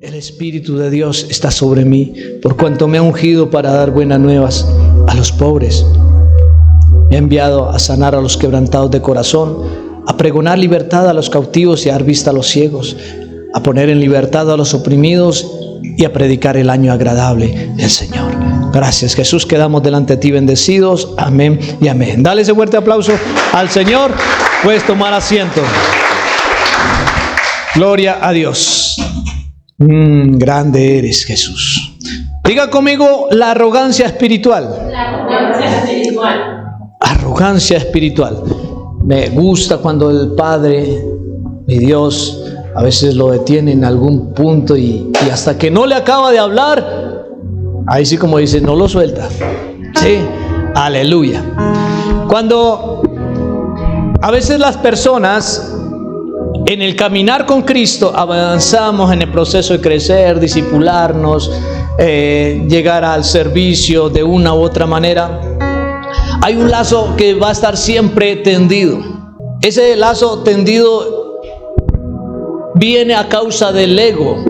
El Espíritu de Dios está sobre mí, por cuanto me ha ungido para dar buenas nuevas a los pobres. Me ha enviado a sanar a los quebrantados de corazón, a pregonar libertad a los cautivos y a dar vista a los ciegos, a poner en libertad a los oprimidos y a predicar el año agradable del Señor. Gracias, Jesús, quedamos delante de ti bendecidos. Amén y amén. Dale ese fuerte aplauso al Señor. Puedes tomar asiento. Gloria a Dios. Grande eres, Jesús. Diga conmigo: la arrogancia espiritual. La arrogancia espiritual. Arrogancia espiritual. Me gusta cuando el Padre, mi Dios, a veces lo detiene en algún punto y hasta que no le acaba de hablar, ahí sí, como dice, no lo suelta. Sí, aleluya. Cuando a veces las personas en el caminar con Cristo avanzamos en el proceso de crecer, discipularnos, llegar al servicio de una u otra manera, hay un lazo que va a estar siempre tendido. Ese lazo tendido viene a causa del ego,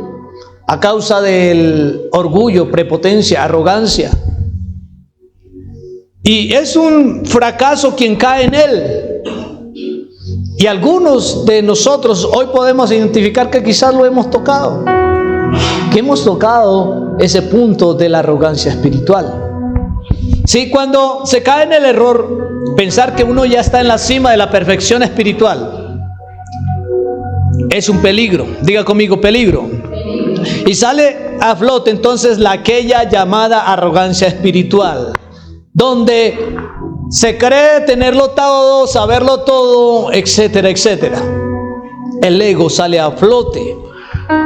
a causa del orgullo, prepotencia, arrogancia. Y es un fracaso quien cae en él. Y algunos de nosotros hoy podemos identificar que quizás lo hemos tocado, que hemos tocado ese punto de la arrogancia espiritual. Sí, cuando se cae en el error pensar que uno ya está en la cima de la perfección espiritual, es un peligro. Diga conmigo: peligro. Y sale a flote entonces aquella llamada arrogancia espiritual, donde se cree tenerlo todo, saberlo todo, etcétera, etcétera. El ego sale a flote,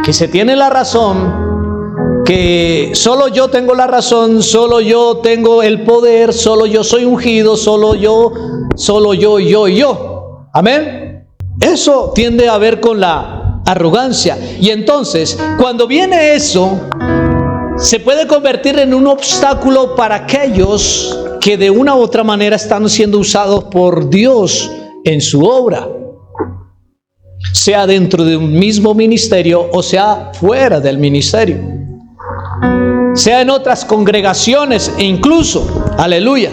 que se tiene la razón, que solo yo tengo la razón, solo yo tengo el poder, solo yo soy ungido, solo yo. Amén. Eso tiende a ver con la arrogancia. Y entonces, cuando viene eso, se puede convertir en un obstáculo para aquellos que de una u otra manera están siendo usados por Dios en su obra, sea dentro de un mismo ministerio o sea fuera del ministerio, sea en otras congregaciones e incluso, aleluya.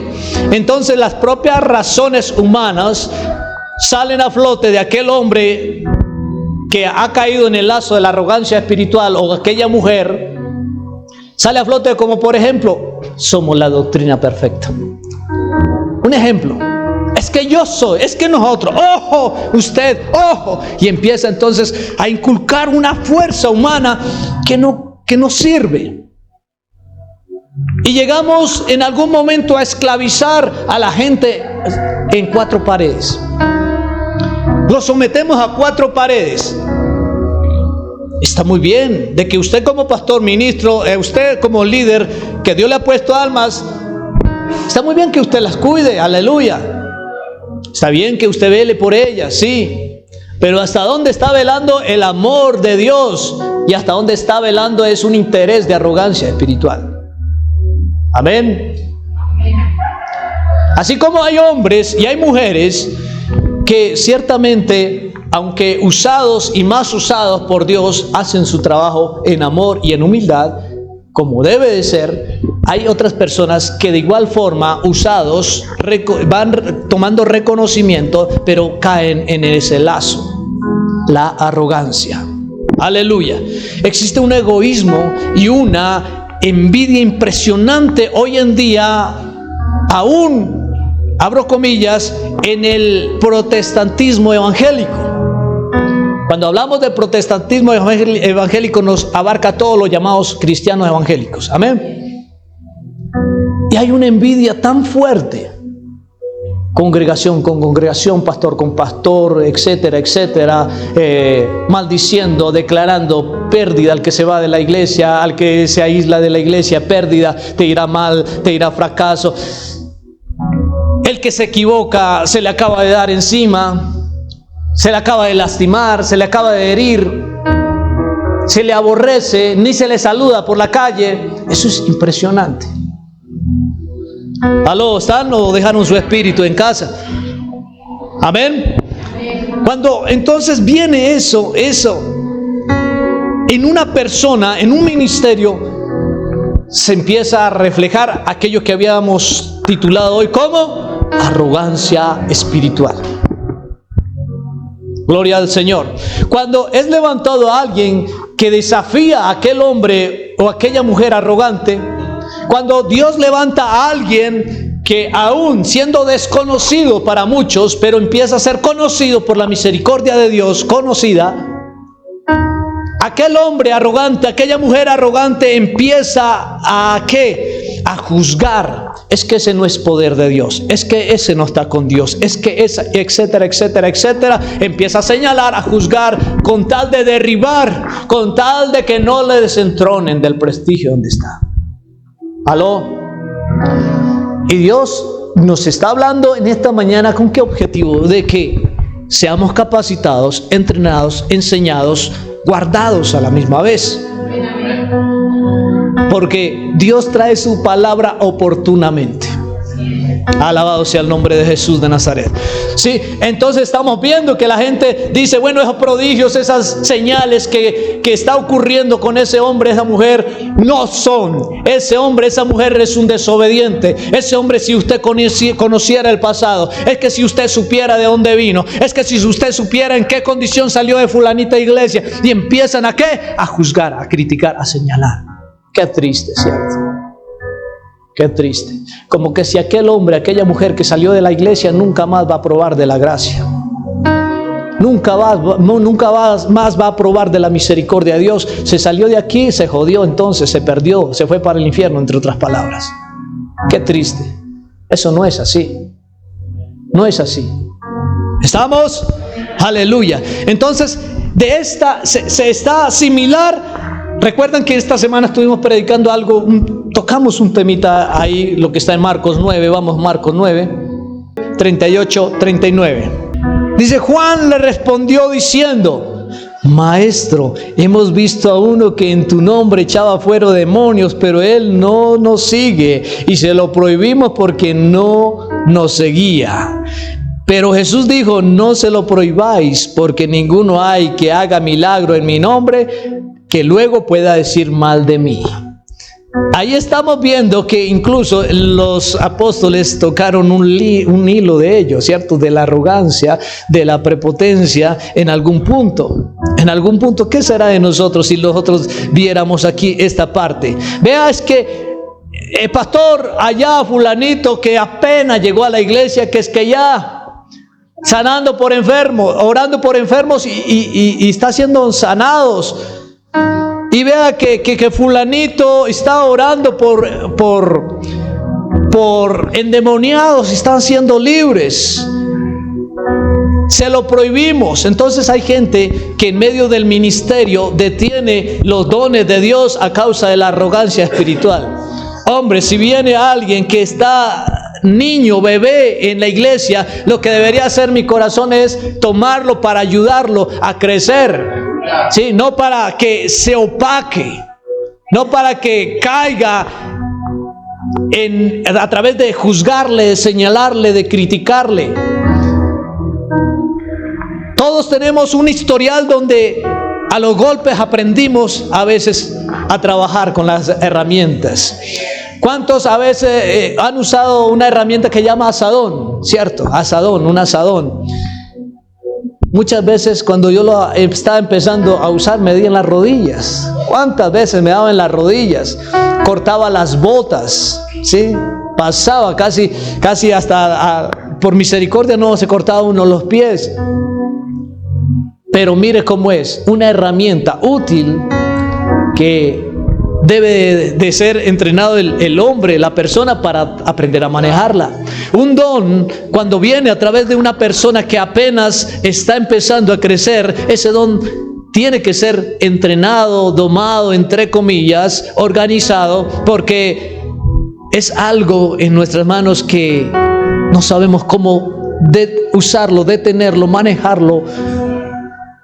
Entonces las propias razones humanas salen a flote de aquel hombre que ha caído en el lazo de la arrogancia espiritual, o aquella mujer sale a flote, como por ejemplo: somos la doctrina perfecta. Un ejemplo: es que yo soy, es que nosotros, ojo, usted, ojo. Y empieza entonces a inculcar una fuerza humana que no sirve. Y llegamos en algún momento a esclavizar a la gente en 4 paredes. Lo sometemos a 4 paredes. Está muy bien de que usted como pastor, ministro, usted como líder, que Dios le ha puesto almas, está muy bien que usted las cuide, aleluya. Está bien que usted vele por ellas, sí. Pero ¿hasta dónde está velando el amor de Dios? Y hasta dónde está velando es un interés de arrogancia espiritual. Amén. Así como hay hombres y hay mujeres que ciertamente, aunque usados y más usados por Dios, hacen su trabajo en amor y en humildad, como debe de ser, hay otras personas que de igual forma, usados, van tomando reconocimiento, pero caen en ese lazo, la arrogancia. Aleluya. Existe un egoísmo y una envidia impresionante hoy en día, aún, abro comillas, en el protestantismo evangélico. Cuando hablamos de protestantismo evangélico, nos abarca todos los llamados cristianos evangélicos. Amén. Y hay una envidia tan fuerte, congregación con congregación, pastor con pastor, etcétera, etcétera, maldiciendo, declarando pérdida al que se va de la iglesia, al que se aísla de la iglesia, pérdida, te irá mal, te irá fracaso. El que se equivoca se le acaba de dar encima, se le acaba de lastimar, se le acaba de herir, se le aborrece, ni se le saluda por la calle. Eso es impresionante. ¿Aló? ¿Están o dejaron su espíritu en casa? Amén. Cuando entonces viene eso, en una persona, en un ministerio, se empieza a reflejar aquello que habíamos titulado hoy como arrogancia espiritual. Gloria al Señor. Cuando es levantado a alguien que desafía a aquel hombre o aquella mujer arrogante, cuando Dios levanta a alguien que aún siendo desconocido para muchos, pero empieza a ser conocido por la misericordia de Dios, conocida, aquel hombre arrogante, aquella mujer arrogante empieza a ¿qué? A juzgar. Es que ese no es poder de Dios, es que ese no está con Dios, es que esa, etcétera, etcétera, etcétera. Empieza a señalar, a juzgar, con tal de derribar, con tal de que no le desentronen del prestigio donde está. ¿Aló? Y Dios nos está hablando en esta mañana ¿con qué objetivo? De que seamos capacitados, entrenados, enseñados, guardados a la misma vez. Porque Dios trae su palabra oportunamente. Alabado sea el nombre de Jesús de Nazaret. Sí, entonces estamos viendo que la gente dice, bueno, esos prodigios, esas señales que está ocurriendo con ese hombre, esa mujer, no son. Ese hombre, esa mujer es un desobediente. Ese hombre, si usted conociera el pasado, es que si usted supiera de dónde vino, es que si usted supiera en qué condición salió de fulanita iglesia, y empiezan a ¿qué? A juzgar, a criticar, a señalar. Qué triste, ¿cierto? Qué triste. Como que si aquel hombre, aquella mujer que salió de la iglesia nunca más va a probar de la gracia. Nunca más va a probar de la misericordia de Dios. Se salió de aquí, se jodió, entonces se perdió, se fue para el infierno, entre otras palabras. Qué triste. Eso no es así. No es así. ¿Estamos? Aleluya. Entonces, de esta se está similar. Recuerdan que esta semana estuvimos predicando algo, tocamos un temita ahí, lo que está en Marcos 9, vamos, Marcos 9, 38, 39. Dice, Juan le respondió diciendo, Maestro, hemos visto a uno que en tu nombre echaba fuera demonios, pero él no nos sigue y se lo prohibimos porque no nos seguía. Pero Jesús dijo, no se lo prohibáis, porque ninguno hay que haga milagro en mi nombre que luego pueda decir mal de mí. Ahí estamos viendo que incluso los apóstoles tocaron un hilo de ello, ¿cierto? De la arrogancia, de la prepotencia en algún punto. En algún punto, ¿qué será de nosotros si nosotros viéramos aquí esta parte? Vea, es que el pastor allá, fulanito, que apenas llegó a la iglesia, que es que ya sanando por enfermos, orando por enfermos y está siendo sanados. Y vea que fulanito está orando por endemoniados y están siendo libres. Se lo prohibimos. Entonces hay gente que en medio del ministerio detiene los dones de Dios a causa de la arrogancia espiritual. Hombre, si viene alguien que está niño, bebé en la iglesia, lo que debería hacer mi corazón es tomarlo para ayudarlo a crecer. Sí, no para que se opaque, no para que caiga a través de juzgarle, de señalarle, de criticarle. Todos tenemos un historial donde a los golpes aprendimos a veces a trabajar con las herramientas. ¿Cuántos a veces han usado una herramienta que llama asadón? ¿Cierto? Asadón, un asadón. Muchas veces cuando yo lo estaba empezando a usar me di en las rodillas. ¿Cuántas veces me daba en las rodillas? Cortaba las botas, ¿sí? Pasaba casi hasta, por misericordia no se cortaba uno los pies. Pero mire cómo es, una herramienta útil que debe de ser entrenado el hombre, la persona, para aprender a manejarla. Un don, cuando viene a través de una persona que apenas está empezando a crecer, ese don tiene que ser entrenado, domado, entre comillas, organizado, porque es algo en nuestras manos que no sabemos cómo usarlo, detenerlo, manejarlo.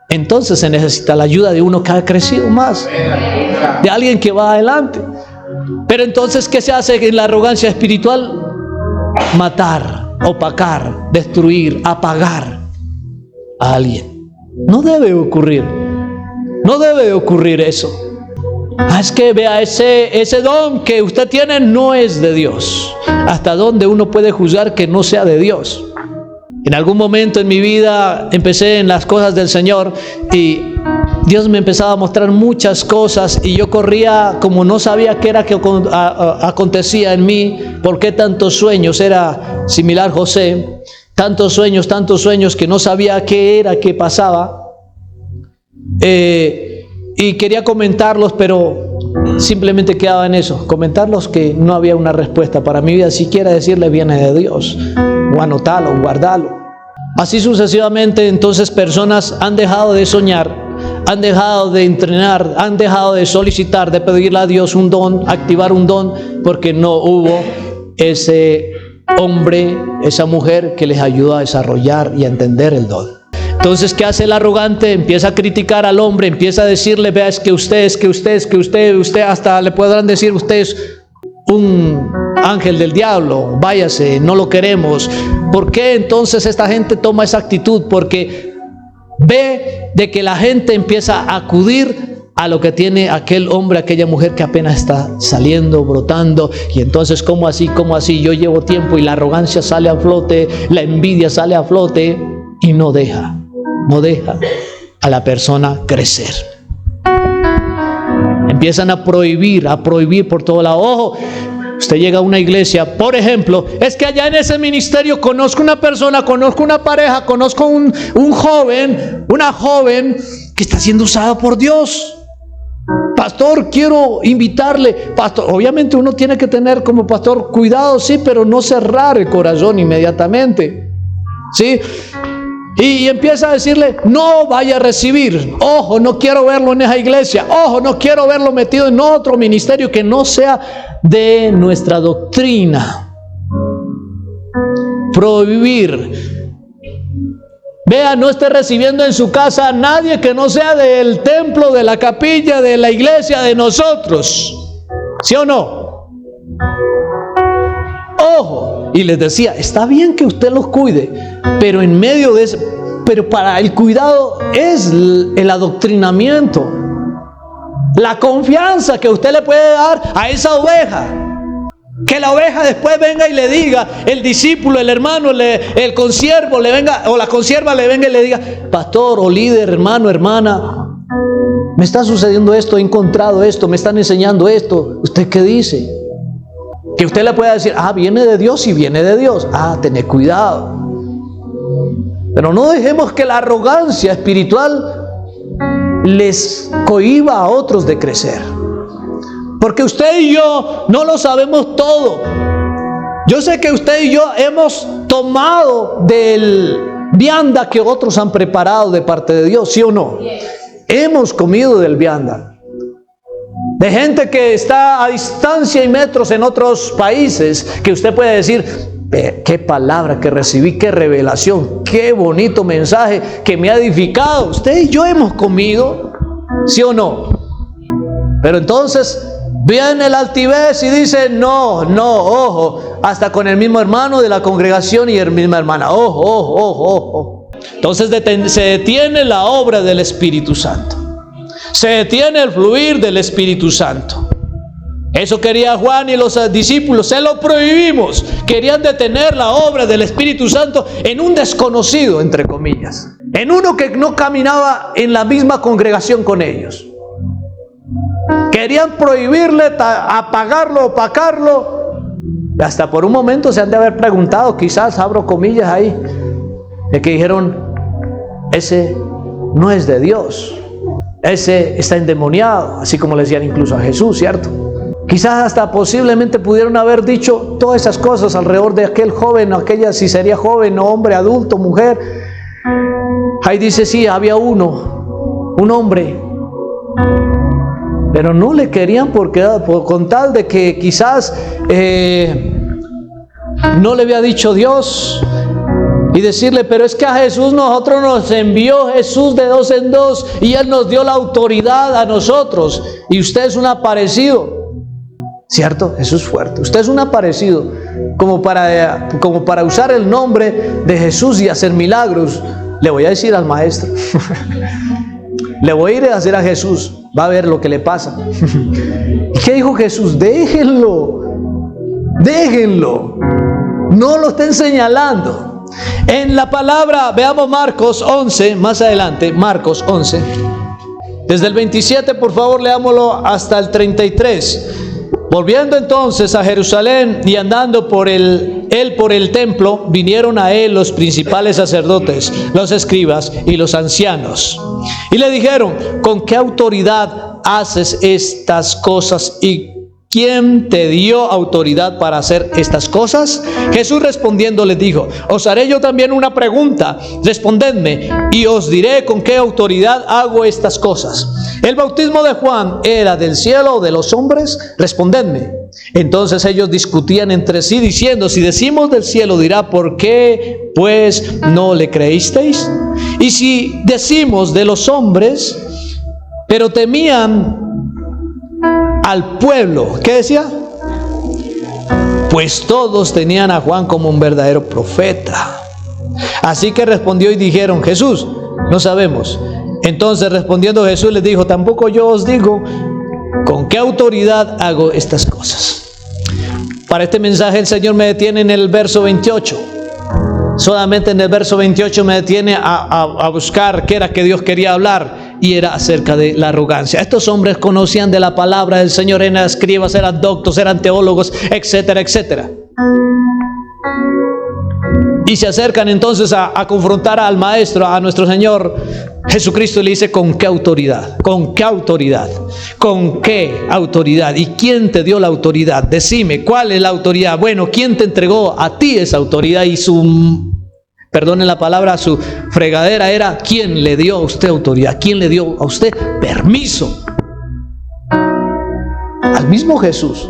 Entonces se necesita la ayuda de uno que ha crecido más, de alguien que va adelante. Pero entonces, ¿qué se hace en la arrogancia espiritual? Matar, opacar, destruir, apagar a alguien. No debe ocurrir. No debe de ocurrir eso. Es que vea, ese don que usted tiene no es de Dios. ¿Hasta dónde uno puede juzgar que no sea de Dios? En algún momento en mi vida empecé en las cosas del Señor y Dios me empezaba a mostrar muchas cosas y yo corría como no sabía qué era que acontecía en mí, por qué tantos sueños. Era similar José, tantos sueños que no sabía qué era, qué pasaba. Y quería comentarlos, pero simplemente quedaba en eso, comentarlos, que no había una respuesta para mi vida, siquiera decirle viene de Dios, o anotarlo, o guardarlo. Así sucesivamente. Entonces personas han dejado de soñar, han dejado de entrenar, han dejado de solicitar, de pedirle a Dios un don, activar un don, porque no hubo ese hombre, esa mujer que les ayudó a desarrollar y a entender el don. Entonces, ¿qué hace el arrogante? Empieza a criticar al hombre, empieza a decirle, vea, es que usted, hasta le podrán decir, usted es un ángel del diablo, váyase, no lo queremos. ¿Por qué entonces esta gente toma esa actitud? Porque ve de que la gente empieza a acudir a lo que tiene aquel hombre, aquella mujer que apenas está saliendo, brotando. Y entonces, ¿cómo así? Yo llevo tiempo y la arrogancia sale a flote, la envidia sale a flote y no deja a la persona crecer. Empiezan a prohibir por todo lado. Ojo, usted llega a una iglesia, por ejemplo, es que allá en ese ministerio conozco una persona, conozco una pareja, conozco un joven, una joven que está siendo usada por Dios. Pastor, quiero invitarle. Pastor, obviamente uno tiene que tener como pastor cuidado, sí, pero no cerrar el corazón inmediatamente, ¿sí? Y empieza a decirle, no vaya a recibir. Ojo, no quiero verlo en esa iglesia. Ojo, no quiero verlo metido en otro ministerio que no sea de nuestra doctrina. Prohibir. Vea, no esté recibiendo en su casa a nadie que no sea del templo, de la capilla, de la iglesia, de nosotros. ¿Sí o no? Ojo. Y les decía, está bien que usted los cuide, pero en medio de eso, pero para el cuidado es el adoctrinamiento, la confianza que usted le puede dar a esa oveja. Que la oveja después venga y le diga, el discípulo, el hermano, el consiervo le venga, o la consierva le venga y le diga, pastor o líder, hermano, hermana, me está sucediendo esto, he encontrado esto, me están enseñando esto. ¿Usted qué dice? Que usted le pueda decir, viene de Dios, y viene de Dios. Tened cuidado. Pero no dejemos que la arrogancia espiritual les cohíba a otros de crecer. Porque usted y yo no lo sabemos todo. Yo sé que usted y yo hemos tomado del vianda que otros han preparado de parte de Dios, ¿sí o no? Hemos comido del vianda. De gente que está a distancia y metros en otros países, que usted puede decir, qué palabra que recibí, qué revelación, qué bonito mensaje que me ha edificado. Usted y yo hemos comido, ¿sí o no? Pero entonces viene el altivez y dice, no, ojo, hasta con el mismo hermano de la congregación y la misma hermana, ojo. Entonces se detiene la obra del Espíritu Santo. Se detiene el fluir del Espíritu Santo. Eso quería Juan y los discípulos, se lo prohibimos. Querían detener la obra del Espíritu Santo en un desconocido, entre comillas, en uno que no caminaba en la misma congregación con ellos. Querían prohibirle, apagarlo, opacarlo. Y hasta por un momento se han de haber preguntado, quizás abro comillas ahí, de que dijeron, ese no es de Dios. Ese está endemoniado, así como le decían incluso a Jesús, ¿cierto? Quizás hasta posiblemente pudieron haber dicho todas esas cosas alrededor de aquel joven, o aquella, si sería joven o hombre, adulto, mujer. Ahí dice, sí, había un hombre, pero no le querían con tal de que quizás no le había dicho Dios. Y decirle, pero es que a Jesús nosotros nos envió Jesús de 2 en 2 y Él nos dio la autoridad a nosotros. Y usted es un aparecido, ¿cierto? Eso es fuerte. Usted es un aparecido, como para usar el nombre de Jesús y hacer milagros. Le voy a decir al maestro, le voy a ir a hacer a Jesús, va a ver lo que le pasa. ¿Qué dijo Jesús? Déjenlo, no lo estén señalando. En la palabra, veamos Marcos 11, más adelante, Marcos 11, desde el 27, por favor, leámoslo hasta el 33. Volviendo entonces a Jerusalén y andando por el templo, vinieron a él los principales sacerdotes, los escribas y los ancianos. Y le dijeron: ¿con qué autoridad haces estas cosas? ¿Y quién te dio autoridad para hacer estas cosas? Jesús respondiendo les dijo: os haré yo también una pregunta, respondedme y os diré con qué autoridad hago estas cosas. ¿El bautismo de Juan era del cielo o de los hombres? Respondedme. Entonces ellos discutían entre sí diciendo: si decimos del cielo, dirá: ¿por qué pues no le creísteis? Y si decimos de los hombres, pero temían al pueblo, ¿qué decía? Pues todos tenían a Juan como un verdadero profeta. Así que respondió y dijeron: Jesús, no sabemos. Entonces respondiendo Jesús les dijo: tampoco yo os digo con qué autoridad hago estas cosas. Para este mensaje el Señor me detiene en el verso 28. Solamente en el verso 28 me detiene a buscar qué era que Dios quería hablar, y era acerca de la arrogancia. Estos hombres conocían de la palabra del Señor, eran escribas, eran doctos, eran teólogos, etcétera, etcétera. Y se acercan entonces a confrontar al Maestro, a nuestro Señor Jesucristo, y le dice: ¿con qué autoridad? ¿Con qué autoridad? ¿Con qué autoridad? ¿Y quién te dio la autoridad? Decime, ¿cuál es la autoridad? Bueno, ¿quién te entregó a ti esa autoridad? Y perdone la palabra, su fregadera era: ¿quién le dio a usted autoridad? ¿Quién le dio a usted permiso? Al mismo Jesús.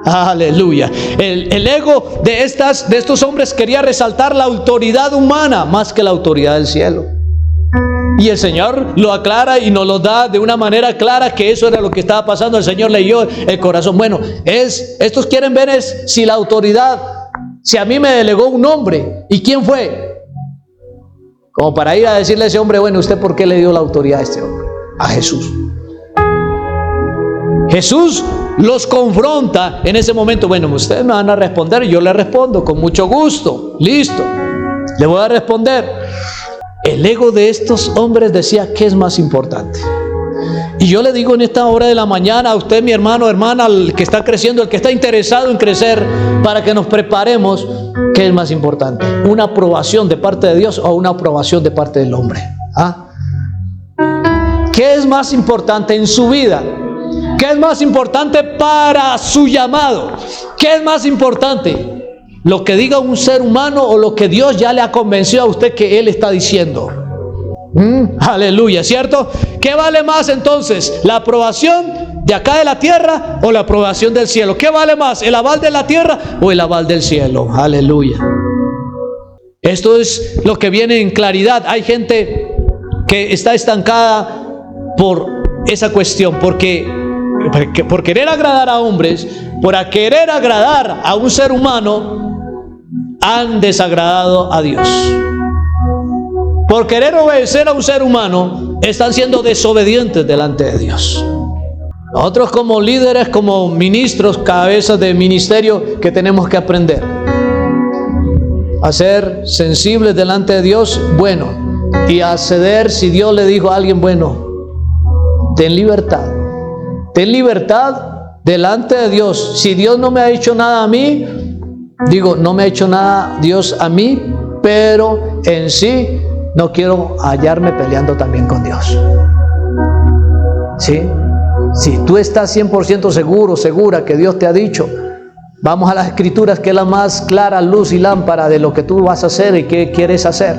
Aleluya. El ego de estos hombres quería resaltar la autoridad humana más que la autoridad del cielo. Y el Señor lo aclara y nos lo da de una manera clara, que eso era lo que estaba pasando. El Señor leyó el corazón. Bueno, estos quieren ver si la autoridad, si a mí me delegó un hombre, ¿y quién fue? Como para ir a decirle a ese hombre: bueno, ¿usted por qué le dio la autoridad a este hombre? A Jesús. Jesús los confronta en ese momento. Bueno, ustedes me van a responder, y yo le respondo con mucho gusto. Listo, le voy a responder. El ego de estos hombres decía: ¿qué es más importante? Y yo le digo en esta hora de la mañana a usted, mi hermano, hermana, el que está creciendo, el que está interesado en crecer, para que nos preparemos, ¿qué es más importante? ¿Una aprobación de parte de Dios o una aprobación de parte del hombre? ¿Qué es más importante en su vida? ¿Qué es más importante para su llamado? ¿Qué es más importante? ¿Lo que diga un ser humano o lo que Dios ya le ha convencido a usted que Él está diciendo? Aleluya, ¿cierto? ¿Qué vale más entonces? ¿La aprobación de acá de la tierra o la aprobación del cielo? ¿Qué vale más? ¿El aval de la tierra o el aval del cielo? Aleluya. Esto es lo que viene en claridad. Hay gente que está estancada por esa cuestión, porque por querer agradar a hombres, por querer agradar a un ser humano, han desagradado a Dios. Por querer obedecer a un ser humano, están siendo desobedientes delante de Dios. Nosotros, como líderes, como ministros, cabezas de ministerio, que tenemos que aprender a ser sensibles delante de Dios, bueno, y a ceder si Dios le dijo a alguien: bueno, ten libertad. Ten libertad delante de Dios. Si Dios no me ha hecho nada a mí, digo, no me ha hecho nada Dios a mí, pero en sí no quiero hallarme peleando también con Dios. ¿Sí? Si tú estás 100% seguro, segura que Dios te ha dicho, vamos a las Escrituras, que es la más clara luz y lámpara de lo que tú vas a hacer y qué quieres hacer.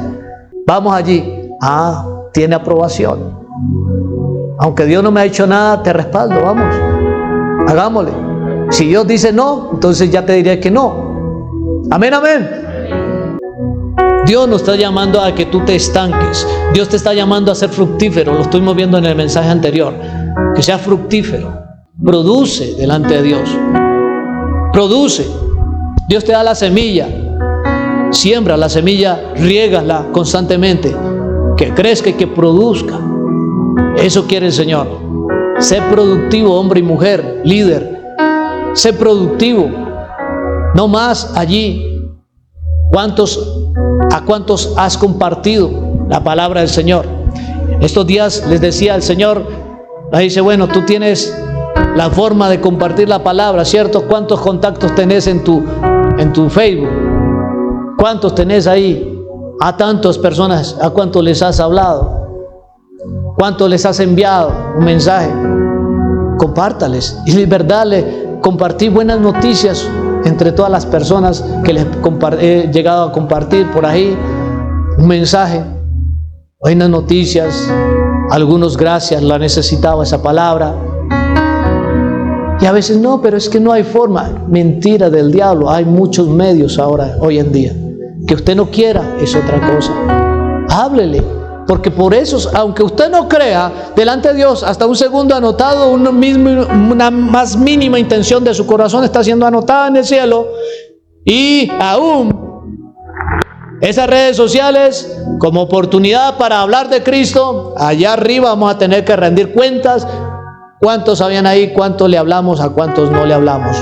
Vamos allí. Tiene aprobación. Aunque Dios no me ha hecho nada, te respaldo, vamos, hagámosle. Si Dios dice no, entonces ya te diré que no. Amén, amén. Dios nos está llamando a que tú te estanques. Dios te está llamando a ser fructífero. Lo estuvimos viendo en el mensaje anterior. Que seas fructífero. Produce delante de Dios. Produce. Dios te da la semilla. Siembra la semilla, riégala constantemente. Que crezca y que produzca. Eso quiere el Señor. Sé productivo, hombre y mujer, líder. Sé productivo. No más allí. ¿A cuántos has compartido la palabra del Señor? Estos días les decía el Señor, me dice, bueno, tú tienes la forma de compartir la palabra, ¿cierto? ¿Cuántos contactos tenés en tu Facebook? ¿Cuántos tenés ahí? A tantas personas, ¿a cuántos les has hablado? ¿Cuántos les has enviado un mensaje? Compártales. Y de verdad compartir buenas noticias entre todas las personas que les he llegado a compartir por ahí un mensaje, buenas noticias. Algunos gracias, la necesitaba esa palabra. Y a veces no, pero es que no hay forma. Mentira del diablo. Hay muchos medios ahora, hoy en día. Que usted no quiera es otra cosa. Háblele, porque por eso, aunque usted no crea, delante de Dios, hasta un segundo anotado, una más mínima intención de su corazón está siendo anotada en el cielo. Y aún esas redes sociales, como oportunidad para hablar de Cristo, allá arriba vamos a tener que rendir cuentas. ¿Cuántos habían ahí? ¿Cuántos le hablamos? ¿A cuántos no le hablamos?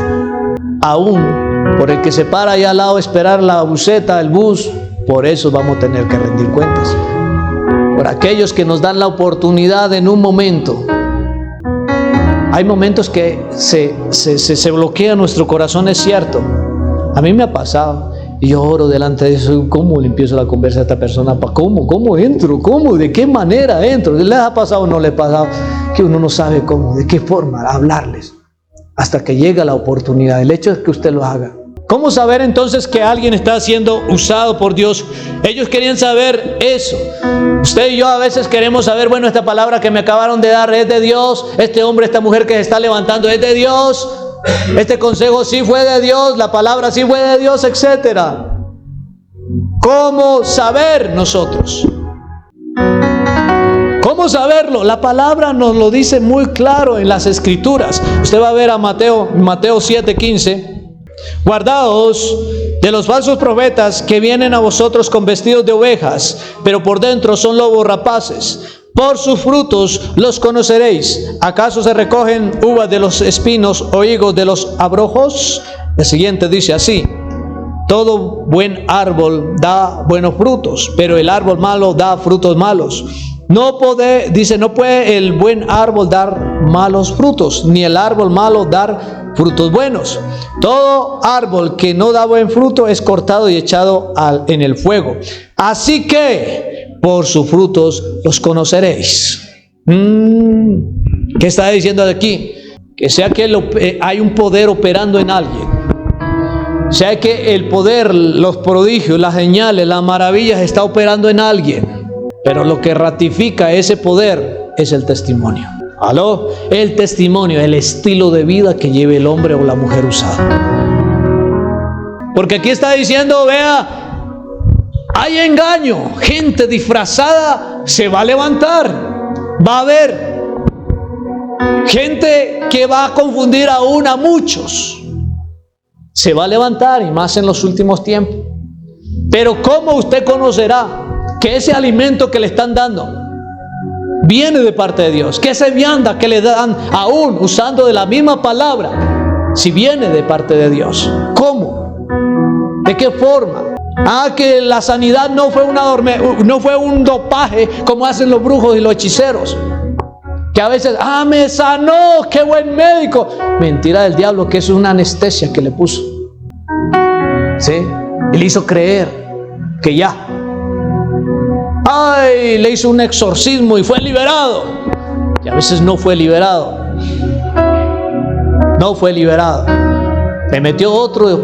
Aún por el que se para allá al lado a esperar la buseta, el bus, por eso vamos a tener que rendir cuentas. Por aquellos que nos dan la oportunidad en un momento. Hay momentos que se bloquea nuestro corazón, es cierto. A mí me ha pasado. Y yo oro delante de eso. ¿Cómo le empiezo la conversa a esta persona? ¿Cómo entro? ¿Cómo? ¿De qué manera entro? ¿Les ha pasado o no les ha pasado? Que uno no sabe cómo, de qué forma hablarles. Hasta que llega la oportunidad. El hecho es que usted lo haga. ¿Cómo saber entonces que alguien está siendo usado por Dios? Ellos querían saber eso. Usted y yo a veces queremos saber, bueno, esta palabra que me acabaron de dar es de Dios. Este hombre, esta mujer que se está levantando es de Dios. Este consejo sí fue de Dios. La palabra sí fue de Dios, etc. ¿Cómo saber nosotros? ¿Cómo saberlo? La palabra nos lo dice muy claro en las Escrituras. Usted va a ver a Mateo 7:15. Guardaos de los falsos profetas que vienen a vosotros con vestidos de ovejas, pero por dentro son lobos rapaces. Por sus frutos los conoceréis. ¿Acaso se recogen uvas de los espinos o higos de los abrojos? El siguiente dice así: todo buen árbol da buenos frutos, pero el árbol malo da frutos malos. No puede el buen árbol dar malos frutos, ni el árbol malo dar frutos buenos. Todo árbol que no da buen fruto es cortado y echado en el fuego. Así que por sus frutos los conoceréis. ¿Qué está diciendo de aquí? Que sea que hay un poder operando en alguien. Sea que el poder, los prodigios, las señales, las maravillas está operando en alguien. Pero lo que ratifica ese poder es el testimonio. ¿Aló? El testimonio, el estilo de vida que lleve el hombre o la mujer usado. Porque aquí está diciendo, vea, hay engaño. Gente disfrazada se va a levantar. Va a haber gente que va a confundir aún a muchos. Se va a levantar, y más en los últimos tiempos. Pero ¿cómo usted conocerá que ese alimento que le están dando viene de parte de Dios? Que ese vianda que le dan, aún usando de la misma palabra, si viene de parte de Dios. ¿Cómo? ¿De qué forma? Que la sanidad no fue un dopaje como hacen los brujos y los hechiceros. Que a veces, me sanó, qué buen médico. Mentira del diablo, que eso es una anestesia que le puso. ¿Sí? Y le hizo creer que ya. Le hizo un exorcismo y fue liberado. Y a veces no fue liberado. No fue liberado. Le metió otro,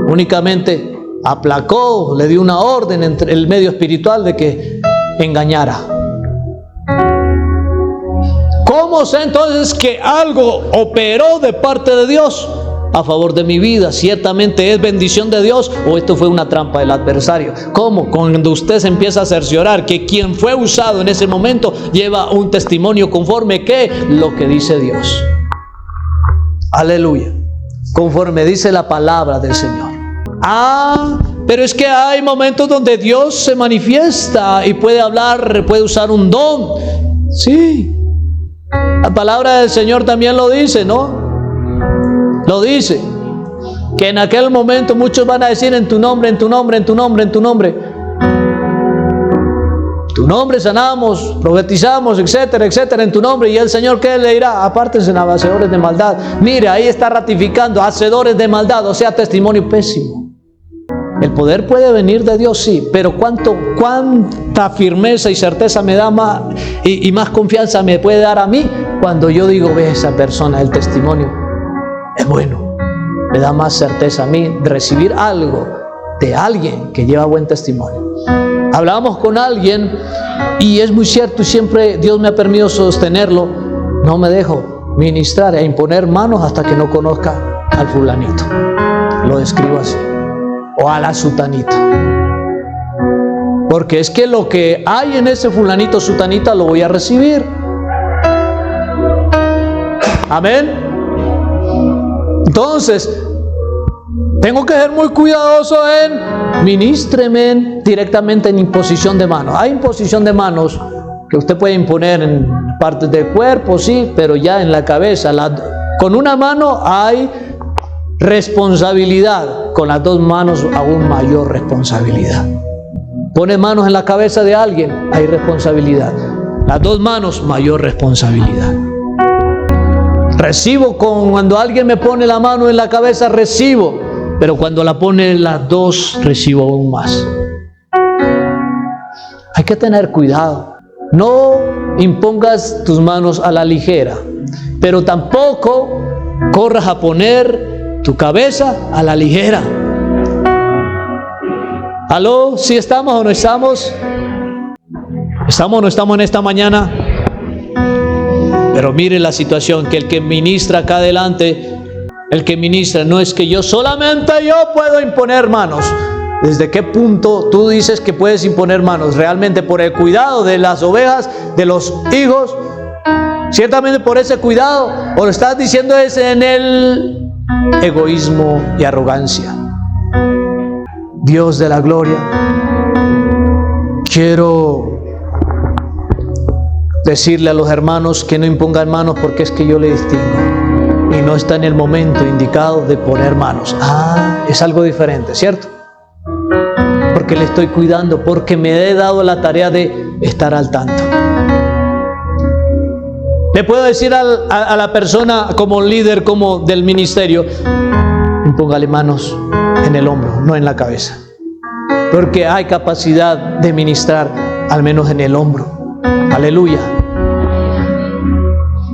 únicamente aplacó, le dio una orden entre el medio espiritual de que engañara. ¿Cómo sé entonces que algo operó de parte de Dios a favor de mi vida? ¿Ciertamente es bendición de Dios o esto fue una trampa del adversario? ¿Cómo? Cuando usted se empieza a cerciorar que quien fue usado en ese momento lleva un testimonio conforme que lo que dice Dios. Aleluya. Conforme dice la palabra del Señor. Pero es que hay momentos donde Dios se manifiesta y puede hablar, puede usar un don. Sí, La palabra del Señor también lo dice, ¿no? Lo dice. Que en aquel momento muchos van a decir en tu nombre, en tu nombre, en tu nombre, en tu nombre. Tu nombre sanamos, profetizamos, etcétera, etcétera, en tu nombre. Y el Señor, ¿qué le dirá? Apártense, hacedores de maldad. Mire, ahí está ratificando, hacedores de maldad, o sea, testimonio pésimo. El poder puede venir de Dios, sí, pero cuánta firmeza y certeza me da más y más confianza me puede dar a mí cuando yo digo, ve, esa persona, el testimonio es bueno. Me da más certeza a mí de recibir algo de alguien que lleva buen testimonio. Hablábamos con alguien y es muy cierto, y siempre Dios me ha permitido sostenerlo. No me dejo ministrar e imponer manos hasta que no conozca al fulanito. Lo describo así. O a la sutanita. Porque es que lo que hay en ese fulanito, sutanita, lo voy a recibir. Amén. Entonces, tengo que ser muy cuidadoso en ministreme directamente en imposición de manos. Hay imposición de manos que usted puede imponer en partes del cuerpo, sí, pero ya en la cabeza. Con una mano hay responsabilidad, con las dos manos aún mayor responsabilidad. Pone manos en la cabeza de alguien, hay responsabilidad. Las dos manos, mayor responsabilidad. Recibo cuando alguien me pone la mano en la cabeza, recibo, pero cuando la pone en las dos, recibo aún más. Hay que tener cuidado. No impongas tus manos a la ligera, pero tampoco corras a poner tu cabeza a la ligera. ¿Aló? ¿Sí estamos o no estamos? ¿Estamos o no estamos en esta mañana? Pero mire la situación, que el que ministra acá adelante, el que ministra, no es que solamente yo puedo imponer manos. ¿Desde qué punto tú dices que puedes imponer manos? ¿Realmente por el cuidado de las ovejas, de los hijos? ¿Ciertamente por ese cuidado? ¿O lo estás diciendo es en el egoísmo y arrogancia? Dios de la gloria, quiero decirle a los hermanos que no impongan manos, porque es que yo le distingo y no está en el momento indicado de poner manos. Es algo diferente, ¿cierto? Porque le estoy cuidando, porque me he dado la tarea de estar al tanto. Le puedo decir a la persona como líder, como del ministerio, impóngale manos en el hombro, no en la cabeza, porque hay capacidad de ministrar al menos en el hombro. Aleluya.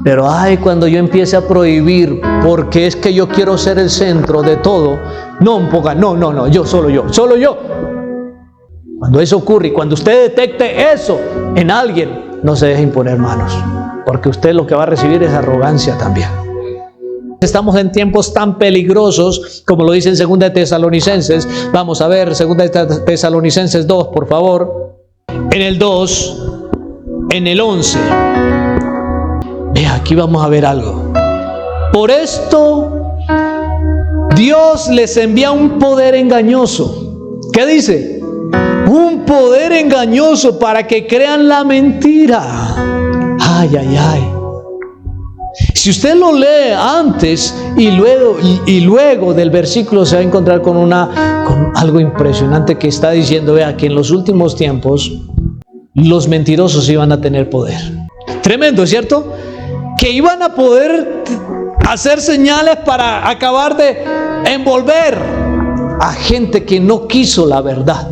Pero cuando yo empiece a prohibir, porque es que yo quiero ser el centro de todo, no, solo yo. Cuando eso ocurre, y cuando usted detecte eso en alguien, no se deje imponer manos, porque usted lo que va a recibir es arrogancia también. Estamos en tiempos tan peligrosos, como lo dice en 2 de Tesalonicenses. Vamos a ver 2 de Tesalonicenses 2, por favor. En el 2, en el 11. Vea, aquí vamos a ver algo. Por esto, Dios les envía un poder engañoso. ¿Qué dice? Un poder engañoso para que crean la mentira. Ay. Si usted lo lee antes y luego del versículo, se va a encontrar con algo impresionante que está diciendo, vea, que en los últimos tiempos los mentirosos iban a tener poder. Tremendo, ¿cierto? Que iban a poder hacer señales para acabar de envolver a gente que no quiso la verdad.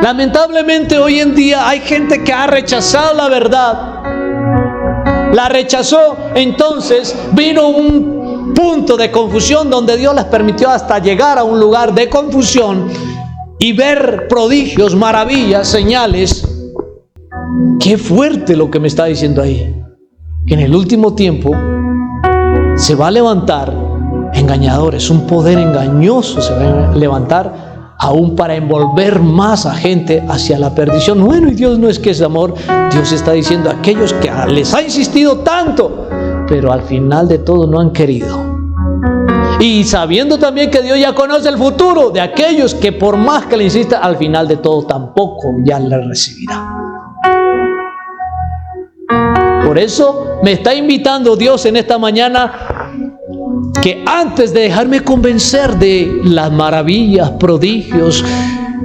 Lamentablemente hoy en día hay gente que ha rechazado la verdad. La rechazó, entonces vino un punto de confusión donde Dios les permitió hasta llegar a un lugar de confusión y ver prodigios, maravillas, señales. Qué fuerte lo que me está diciendo ahí, que en el último tiempo se va a levantar engañadores, un poder engañoso se va a levantar aún para envolver más a gente hacia la perdición. Bueno, y Dios no es que es amor. Dios está diciendo a aquellos que les ha insistido tanto, pero al final de todo no han querido. Y sabiendo también que Dios ya conoce el futuro de aquellos que por más que le insista, al final de todo tampoco ya le recibirá. Por eso me está invitando Dios en esta mañana que antes de dejarme convencer de las maravillas, prodigios,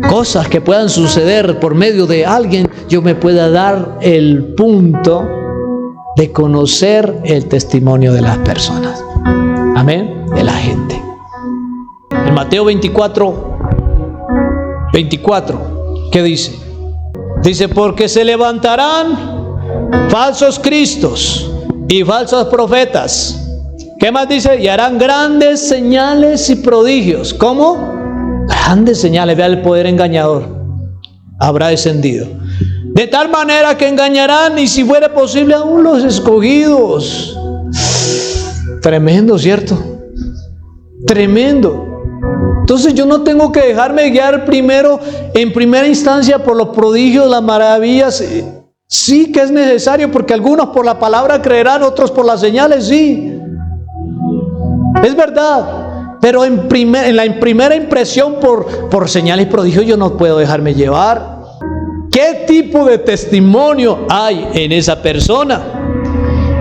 cosas que puedan suceder por medio de alguien, yo me pueda dar el punto de conocer el testimonio de las personas. Amén, de la gente. En Mateo 24, ¿qué dice? Dice, porque se levantarán falsos cristos y falsos profetas. ¿Qué más dice? Y harán grandes señales y prodigios. ¿Cómo? Grandes señales. Vea el poder engañador. Habrá descendido. De tal manera que engañarán, y si fuere posible, aún los escogidos. Tremendo, ¿cierto? Tremendo. Entonces yo no tengo que dejarme guiar primero, en primera instancia, por los prodigios, las maravillas. Sí que es necesario, porque algunos por la palabra creerán, otros por las señales, sí. Es verdad. Pero en la primera impresión por señales y prodigios yo no puedo dejarme llevar. ¿Qué tipo de testimonio hay en esa persona?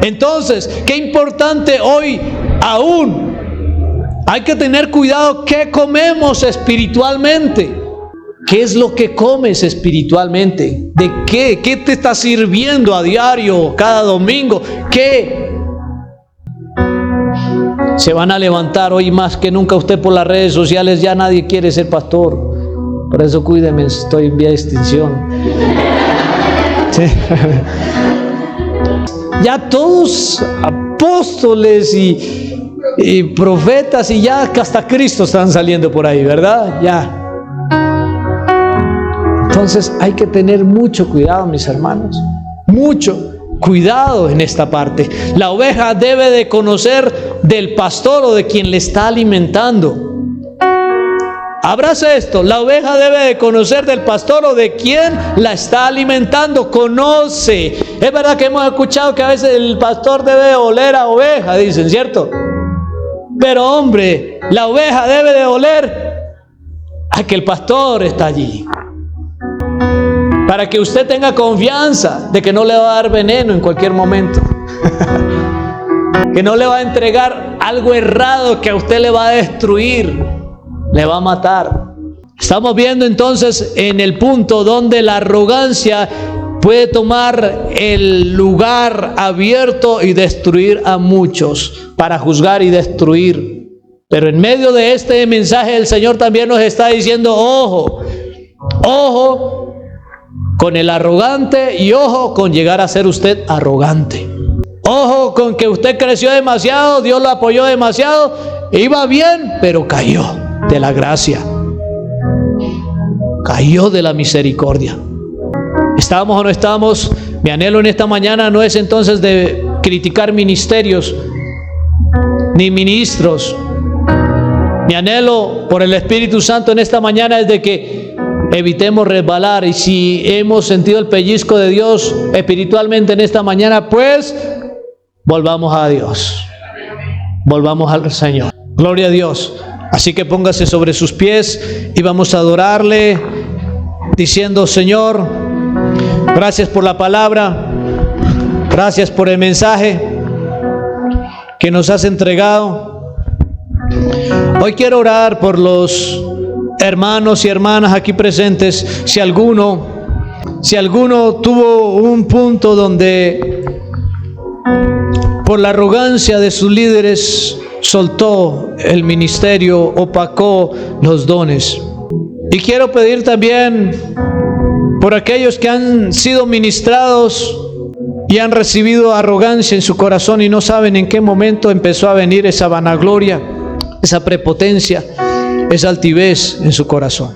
Entonces, qué importante hoy aún. Hay que tener cuidado qué comemos espiritualmente. ¿Qué es lo que comes espiritualmente? ¿De qué? ¿Qué te está sirviendo a diario, cada domingo? ¿Qué? Se van a levantar hoy más que nunca usted por las redes sociales. Ya nadie quiere ser pastor. Por eso cuídeme, estoy en vía de extinción. Sí. Ya todos apóstoles y profetas, y ya hasta Cristo están saliendo por ahí, ¿verdad? Ya. Entonces hay que tener mucho cuidado, mis hermanos. Mucho cuidado en esta parte. La oveja debe de conocer del pastor o de quien le está alimentando. Abraza esto, la oveja debe de conocer del pastor o de quien la está alimentando. Conoce. Es verdad que hemos escuchado que a veces el pastor debe oler a oveja, dicen, ¿cierto? Pero hombre, la oveja debe de oler a que el pastor está allí, para que usted tenga confianza de que no le va a dar veneno en cualquier momento. Que no le va a entregar algo errado que a usted le va a destruir, le va a matar. Estamos viendo entonces en el punto donde la arrogancia puede tomar el lugar abierto y destruir a muchos, para juzgar y destruir. Pero en medio de este mensaje el Señor también nos está diciendo, ojo, ojo con el arrogante, y ojo con llegar a ser usted arrogante. Ojo con que usted creció demasiado, Dios lo apoyó demasiado, iba bien, pero cayó de la gracia, cayó de la misericordia. ¿Estamos o no estamos? Mi anhelo en esta mañana no es entonces de criticar ministerios ni ministros. Mi anhelo por el Espíritu Santo en esta mañana es de que evitemos resbalar, y si hemos sentido el pellizco de Dios espiritualmente en esta mañana, pues volvamos a Dios, volvamos al Señor. Gloria a Dios. Así que póngase sobre sus pies y vamos a adorarle diciendo, Señor, gracias por la palabra, gracias por el mensaje que nos has entregado. Hoy quiero orar por los hermanos y hermanas aquí presentes. Si alguno tuvo un punto donde por la arrogancia de sus líderes soltó el ministerio, opacó los dones. Y quiero pedir también por aquellos que han sido ministrados y han recibido arrogancia en su corazón y no saben en qué momento empezó a venir esa vanagloria, esa prepotencia, esa altivez en su corazón.